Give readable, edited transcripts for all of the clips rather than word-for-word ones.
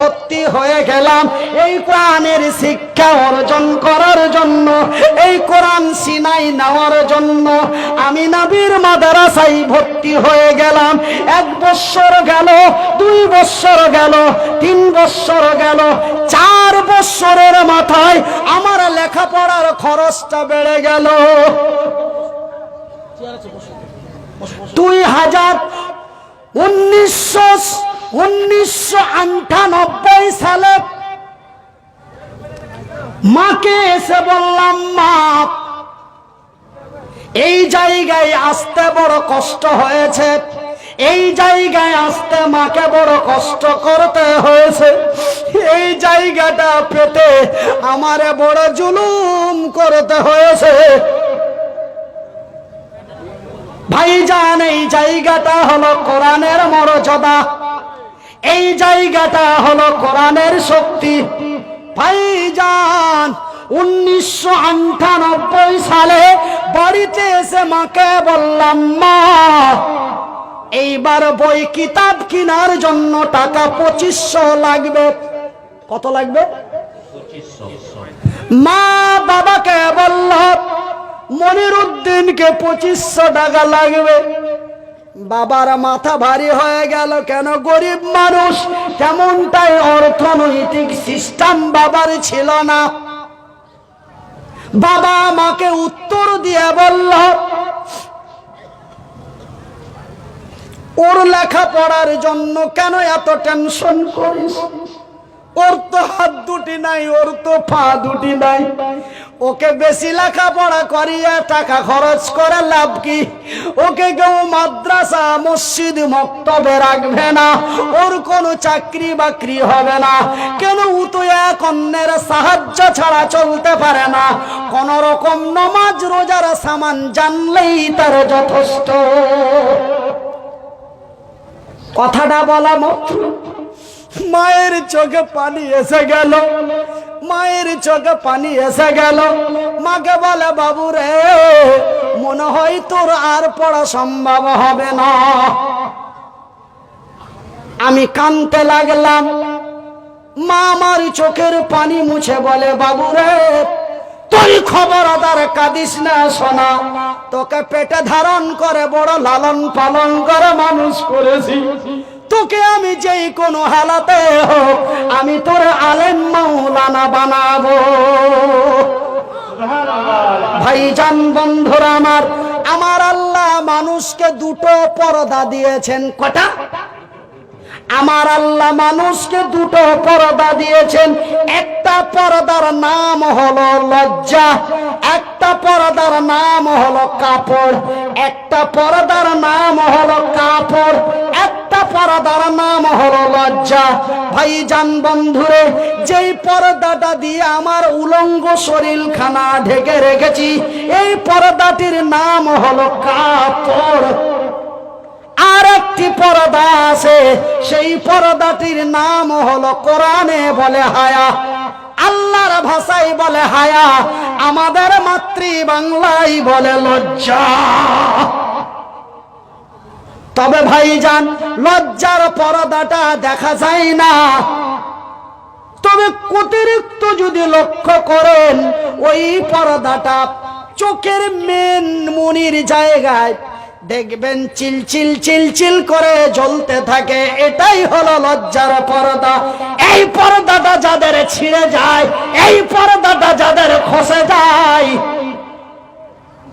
ভর্তি হয়ে গেলাম এই কোরআনের শিক্ষা অর্জন করার জন্য, এই কোরআন সিনাই নেওয়ার জন্য। আমি নবীর মাদ্রাসায় ভর্তি হয়ে গেলাম। 1 বছর গেল, 2 বছর গেল, 3 বছর গেল, 4 বছরের মাথায় আমার লেখাপড়ার খরচটা বেড়ে গেল। 1998 সালে মাকে এসে বললাম, মা এই জায়গায় আসতে বড় কষ্ট হয়েছে, এই জায়গায় আসতে মাকে বড় কষ্ট করতে হয়েছে, এই জায়গাটা পেতে আমারে বড় জুলুম করতে হয়েছে। ভাইজান, এই জায়গাটা হলো কোরআনের মর্যাদা, এই জায়গাটা হলো কোরআনের শক্তি। ভাইজান, 1998 সালে বাড়িতে এসে মাকে বললাম, মা এইবার বই কিতাব কেনার জন্য টাকা 2500 লাগবে। কত লাগবে? 2500। মা বাবাকে বলল, মনিরুদ্দিনকে 2500 টাকা লাগবে। বাবার মাথা ভারী হয়ে গেল, কেন গরিব মানুষ, তেমনটাই অর্থনৈতিক সিস্টেম বাবার ছিল না। বাবা মাকে উত্তর দিয়ে বলল, ওর লেখাপড়ার জন্য কেন এত টেনশন করিস? ওর তো হাত দুটি নাই, ওর তো পা দুটি নাই, ওকে বেশি লেখাপড়া করিয়ে টাকা খরচ করে লাভ কি? ওকে কেউ মাদ্রাসা মসজিদ মক্তবে রাখবে না, ওর কোনো চাকরি বাকরি হবে না। কেন? ও তো এক অন্যের সাহায্য ছাড়া চলতে পারে না, কোন রকম নামাজ রোজার সামান জানলেই তার যথেষ্ট। কথাটা বলা মাত্র মায়ের চোখে পানি এসে গেল, মায়ের চোখে পানি এসে গেল। মাকে বলে, বাবু রে, মনে হয় তোর আর পড়া সম্ভব হবে না। আমি কাঁদতে লাগলাম। মা আমার চোখের পানি মুছে বলে, বাবু রে, তুই খবরদার কাঁদিস না সোনা, তোকে পেটে ধারণ করে বড় লালন পালন করে মানুষ করেছি, তোকে আমি যেই কোনো হালাতে হোক আমি তোর আলেম মাওলানা বানাবো। ভাইজান, বন্ধুরা আমার, আমার আল্লাহ মানুষকে 2টো পর্দা দিয়েছেন। কটা? আমার আল্লাহ মানুষকে 2টো পর্দা দিয়েছেন। একটা পর্দার নাম হলো লজ্জা, একটা পর্দার নাম হলো কাপড়, একটা পর্দার নাম হলো কাপড়, একটা পর্দার নাম হলো লজ্জা। ভাইজান, বন্ধুরে, যেই পর্দাটা দিয়ে আমার উলঙ্গ শরীরখানা ঢেকে রেখেছি, এই পর্দাটির নাম হলো কাপড়। আর একটি পর্দা আছে, সেই পর্দাটির নাম হলো কোরআনে বলে হায়া, আল্লাহর ভাষায় বলে হায়া, আমাদের মাতৃবাংলায় বলে লজ্জা। তবে ভাইজান, লজ্জার পর্দাটা দেখা যায় না, তবে অতিরিক্ত যদি লক্ষ্য করেন, ওই পর্দাটা চোখের মেন মনির জায়গায় দেখবেন চিলচিল চিলচিল করে জ্বলতে থাকে, এটাই হলো লজ্জার পর্দা। এই পর্দাটা যাদের ছিঁড়ে যায়, এই পর্দাটা যাদের খসে যায়,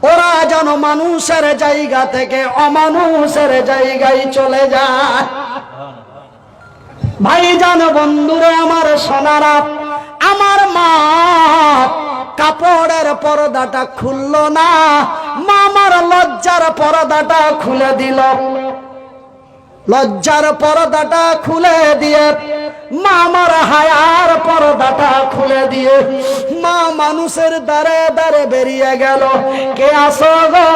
ওরা যেন মানুষের জায়গা থেকে অমানুষের জায়গায় চলে যায়। ভাইজান, বন্ধুরা আমার, সোনারা, আমার মা কাপড়ের পর্দাটা খুললো না, মা আমার লজ্জার পর্দাটা খুলে দিল। লজ্জার পর্দাটা খুলে দিয়ে মা আমার হায়ার পর্দাটা খুলে দিয়ে মা মানুষের দ্বারে দ্বারে বেরিয়ে গেল। কে আসো গো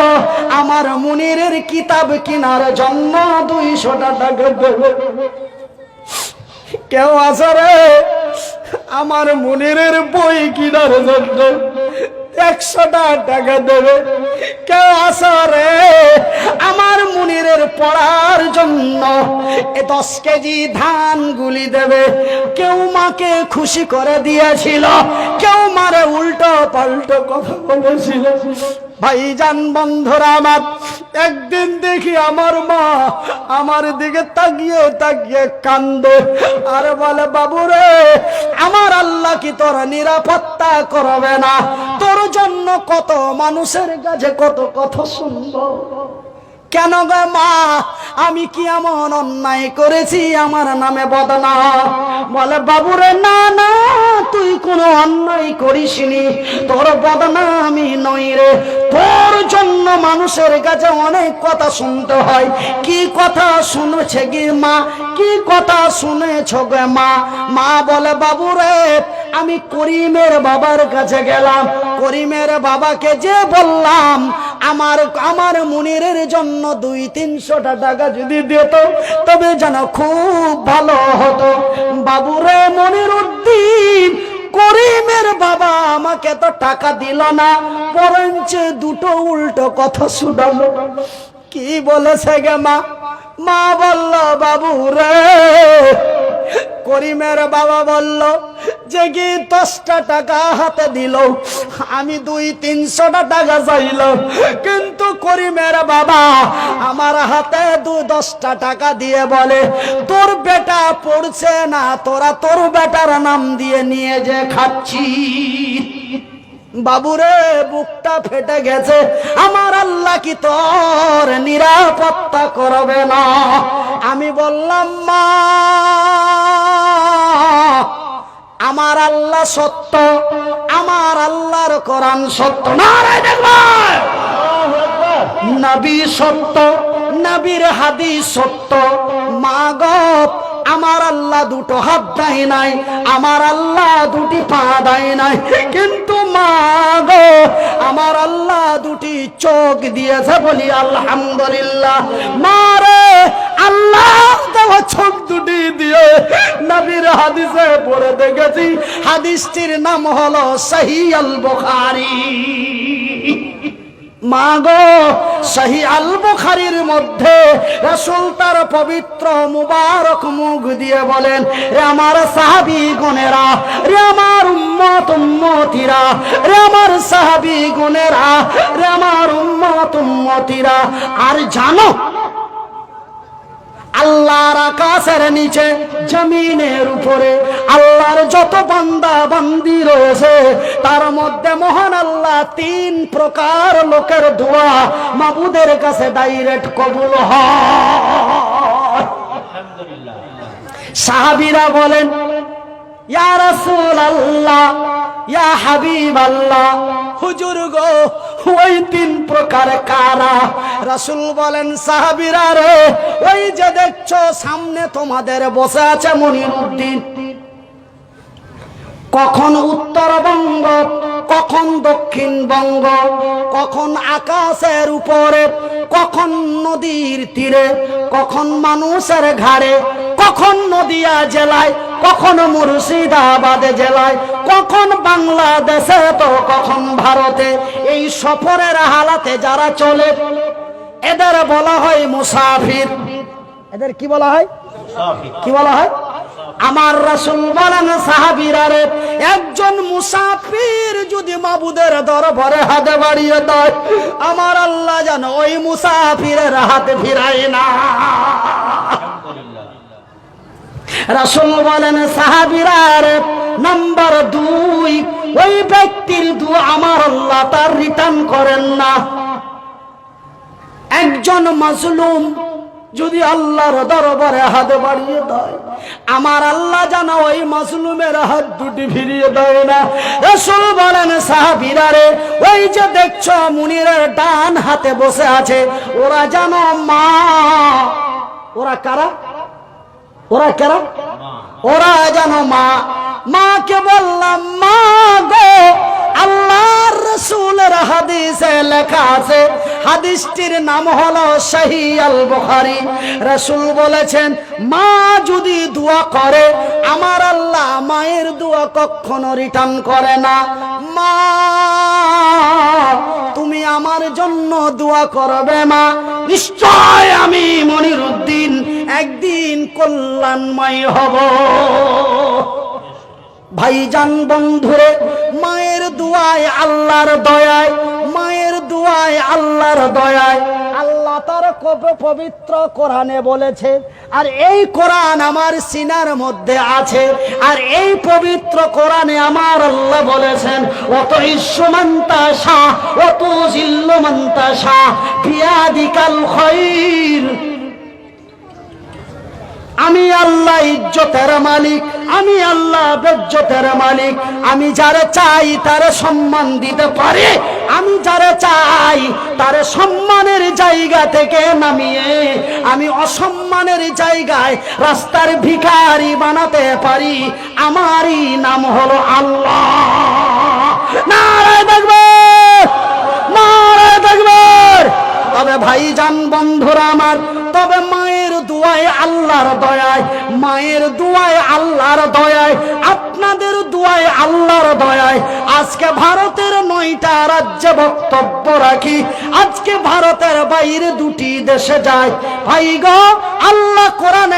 আমার মুনিরের কিতাব কেনার জন্য 200 টাকা দেবে? কেউ আসো রে আমার মুনিরের বই কেনার জন্য 100 টাকা দেবে? কেউ আসরে আমার মুনিরের পড়ার জন্য 10 কেজি ধান গুলি দেবে। কেউ মাকে খুশি করে দিয়েছিল, কেউ মারে উল্টো পাল্টো কথা বলেছিল। ভাইজান বন্ধুরা আমার, একদিন দেখি আমার মা আমার দিকে তাকিয়ে তাকিয়ে কান্দে আর বলে, বাবু রে, আমার আল্লাহ কি তোর নিরাপত্তা করবে না? তোর জন্য কত মানুষের কাছে কত কথা শুনবো। কেন গো মা, আমি কি এমন অন্যায় করেছি আমার নামে বদনাম? বলে, বাবুরে না না, তুই কোনো অন্যায় করিসনি, তোর বদনামি নই রে। তোর জন্য মানুষের কাছে অনেক কথা শুনতে হয়। কি কথা শুনেছে কি মা? কি কথা শুনেছ গে মা? মা বলে, বাবুরে, আমি করিমের বাবার কাছে গেলাম, করিমের বাবাকে যে বললাম আমার মুনিরের জন্য 200-300 টাকা যদি দিত তবে যেন খুব ভালো হতো। বাবুরে মনিরউদ্দিন, করিমের বাবা আমাকে তো টাকা দিল না, বরঞ্চ দুটো উল্টো কথা শুনালো। কি বলেছে গে মা? মা বলল, বাবু রে, করিমের বাবা বলল যে কি 10টা টাকা হাতে দিল, আমি 200-300 টাকা চাইল, কিন্তু করিমের বাবা আমার হাতে 10টা টাকা দিয়ে বলে, তোর বেটা পড়ছে না, তোরা তোর বেটার নাম দিয়ে নিয়ে যে খাচ্ছি। বাবুরে, বুকটা ফেটে গেছে। আমার আল্লাহ কি তোর নিরাপত্তা করবে না? আমি বললাম, মা, আমার আল্লাহ সত্য, আমার আল্লাহর কোরআন সত্য, নারায়ে তাকবীর, নবী সত্য, নবীর হাদিস সত্য। মা গো, আমার আল্লাহ দুটো হাত দেয় নাই, আমার আল্লাহ দুটি পা দেয় নাই, কিন্তু মা গো, আমার আল্লাহ দুটি চোখ দিয়েছে, বলি আলহামদুলিল্লাহ। মারে, আল্লাহ দেওয়া চোখ দুটি দিয়ে নবীর হাদিসে পড়ে দেখেছি, হাদিসটির নাম হলো সহিহ আল বুখারী। মা গো, সহিহ আল বুখারীর মধ্যে রাসূল তার পবিত্র মুবারক মুখ দিয়ে বলেন, রে আমার সাহাবী গণেরা, রে আমার উম্মত উম্মতিরা, রে আমার সাহাবী গণেরা, রে আমার উম্মত উম্মতিরা, আর জানো আল্লাহর আকাশের নিচে জমিনের উপরে আল্লাহর যত বান্দা বান্দি রয়েছে, তার মধ্যে মহান আল্লাহ 3 প্রকার লোকের দোয়া মাবুদের কাছে ডাইরেক্ট কবুল হয়। সাহাবীরা বলেন, ইয়া রাসূলুল্লাহ, ইয়া হাবিবাল্লাহ, হুজুর গো, ওই 3 প্রকার কারা? রাসূল বলেন, সাহাবীরা রে, ওই যে দেখছো সামনে তোমাদের বসে আছে মনিরউদ্দিন, কখন উত্তরবঙ্গ, কখন দক্ষিণবঙ্গ, কখন আকাশের উপরে, কখন নদীর তীরে, কখন মানুষের ঘাড়ে, কখন নদিয়া জেলায়, কখন মুর্শিদাবাদ জেলায়, কখন বাংলাদেশে, তো কখন ভারতে। এই সফরের হালাতে যারা চলে এদের বলা হয় মুসাফির। এদের কি বলা হয়? কি বলা হয়? আমার রাসূল বলেন, সাহাবীরা রে, একজন মুসাফির যদি মাবুদের দরবারে হাত বাড়িয়ে দেয়, আমার আল্লাহ যেন ওই মুসাফিরের হাতে ফিরায় না। রাসূল বলেন, সাহাবীরা রে, নাম্বার 2, ওই ব্যক্তির দোয়া আমার আল্লাহ তার রিটার্ন করেন না। একজন মাজলুম যদি আল্লাহর দরবারে হাত বাড়িয়ে দেয়, আমার আল্লাহ যেন ওই মাজলুমের হাত দুটি ফিরিয়ে দেয় না। রাসূল বলেন, সাহাবীরা রে, ওই যে দেখছো মুনিরের ডান হাতে বসে আছে, ওরা যেন মা। ওরা কারা? ওরা কারা? ওরা যেন মা। মাকে বললাম, মা গো, আল্লাহর রাসূলের হাদিসে লেখা আছে, হাদিসটির নাম হলো সহিহ আল বুখারী। রাসূল বলেছেন, মা যদি দোয়া করে, আমার আল্লাহ মায়ের দোয়া কখনো রিটার্ন করে না। মা তুমি আমার জন্য দোয়া করবে মা, নিশ্চয় আমি মনিরুদ্দিন একদিন কল্যাণময় হব। ভাইজান বন্ধুরে, মায়ের দুয়ায় আল্লাহর দয়ায়, মায়ের দুয়ায় আল্লাহর দয়ায় আল্লাহ তার পবিত্র কোরআনে বলেছে, আর এই কোরআন আমার সিনার মধ্যে আছে, আর এই পবিত্র কোরআনে আমার আল্লাহ বলেছেন, অত ইসমান্তা শাহ অত জিল্লমান্তা শাহ বিয়াদিকাল খায়র। আমি আল্লাহ ইজ্জতের মালিক, আমি আল্লাহ বেজ্জতের মালিক। আমি যারে চাই তারে সম্মান দিতে পারি, আমি যারে চাই তারে সম্মানের জায়গা থেকে নামিয়ে আমি অসম্মানের জায়গায় রাস্তার ভিখারি বানাতে পারি। আমারই নাম হলো আল্লাহ। নারায়ে তাকবীর, নারায়ে তাকবীর। তবে ভাইজান বন্ধুরা আমার, তবে মায়ের দুয়ায় আল্লাহর দয়ায়, মায়ের দুয়ায় আল্লাহর দয়ায়, আপনাদের দুয়ায় আল্লাহর দয়ায় আজকে ভারতের 9টা রাজ্যে বক্তব্য রাখি, আজকে ভারতের বাইরে 2টি দেশে যায়। ভাই গো, আল্লাহ কোরআনে